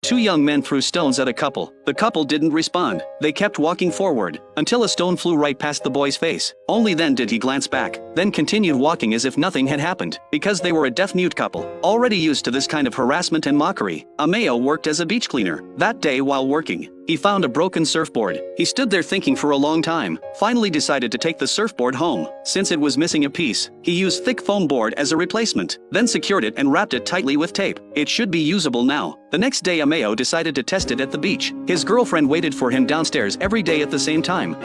Two young men threw stones at a couple. The couple didn't respond. They kept walking forward, until a stone flew right past the boy's face. Only then did he glance back, then continued walking as if nothing had happened. Because they were a deaf-mute couple, already used to this kind of harassment and mockery, Ameo worked as a beach cleaner. That day while working, he found a broken surfboard. He stood there thinking for a long time, finally decided to take the surfboard home. Since it was missing a piece, he used thick foam board as a replacement, then secured it and wrapped it tightly with tape. It should be usable now. The next day Ameo decided to test it at the beach. His girlfriend waited for him downstairs every day at the same time.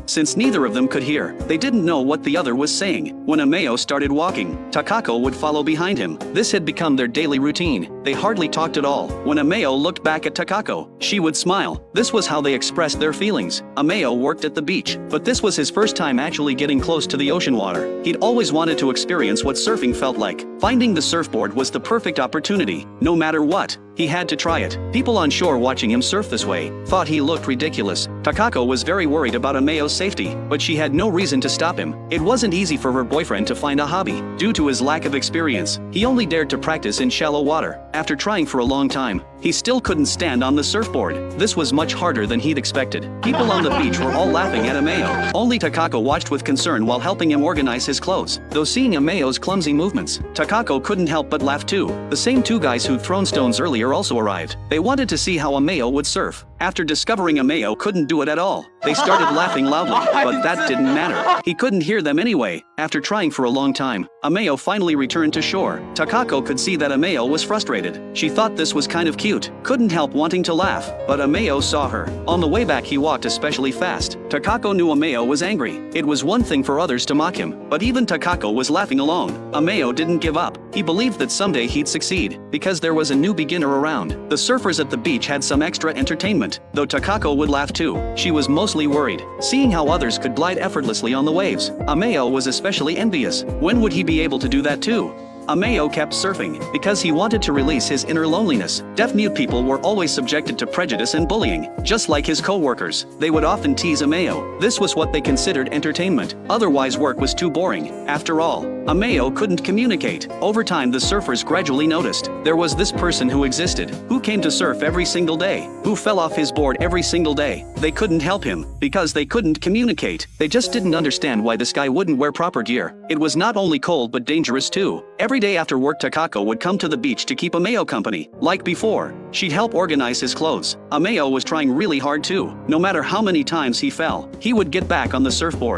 Since neither of them could hear, they didn't know what the other was saying. When Ameo started walking, Takako would follow behind him. This had become their daily routine. They hardly talked at all. When Ameo looked back at Takako, she would smile. This was how they expressed their feelings. Ameo worked at the beach, but this was his first time actually getting close to the ocean water. He'd always wanted to experience what surfing felt like. Finding the surfboard was the perfect opportunity. No matter what, he had to try it. People on shore watching him surf this way thought he looked ridiculous. Takako was very worried about Ameo's safety, but she had no reason to stop him. It wasn't easy for her boyfriend to find a hobby. Due to his lack of experience, he only dared to practice in shallow water. After trying for a long time, he still couldn't stand on the surfboard. This was much harder than he'd expected. People on the beach were all laughing at Ameo. Only Takako watched with concern while helping him organize his clothes. Though seeing Ameo's clumsy movements, Takako couldn't help but laugh too. The same two guys who'd thrown stones earlier also arrived. They wanted to see how Ameo would surf. After discovering Ameo couldn't do it at all, they started laughing loudly, but that didn't matter. He couldn't hear them anyway. After trying for a long time, Ameo finally returned to shore. Takako could see that Ameo was frustrated. She thought this was kind of cute, couldn't help wanting to laugh, but Ameo saw her. On the way back he walked especially fast. Takako knew Ameo was angry. It was one thing for others to mock him, but even Takako was laughing alone. Ameo didn't give up. He believed that someday he'd succeed, because there was a new beginner around. The surfers at the beach had some extra entertainment, though Takako would laugh too. She was mostly worried, seeing how others could glide effortlessly on the waves. Ameo was especially envious. When would he be able to do that too? Ameo kept surfing because he wanted to release his inner loneliness. Deaf-mute people were always subjected to prejudice and bullying, just like his co-workers. They would often tease Ameo. This was what they considered entertainment. Otherwise work was too boring. After all, Ameo couldn't communicate. Over time the surfers gradually noticed there was this person who existed, who came to surf every single day, who fell off his board every single day. They couldn't help him, because they couldn't communicate. They just didn't understand why this guy wouldn't wear proper gear. It was not only cold but dangerous too. Every day after work Takako would come to the beach to keep Ameo company. Like before, she'd help organize his clothes. Ameo was trying really hard too. No matter how many times he fell, he would get back on the surfboard.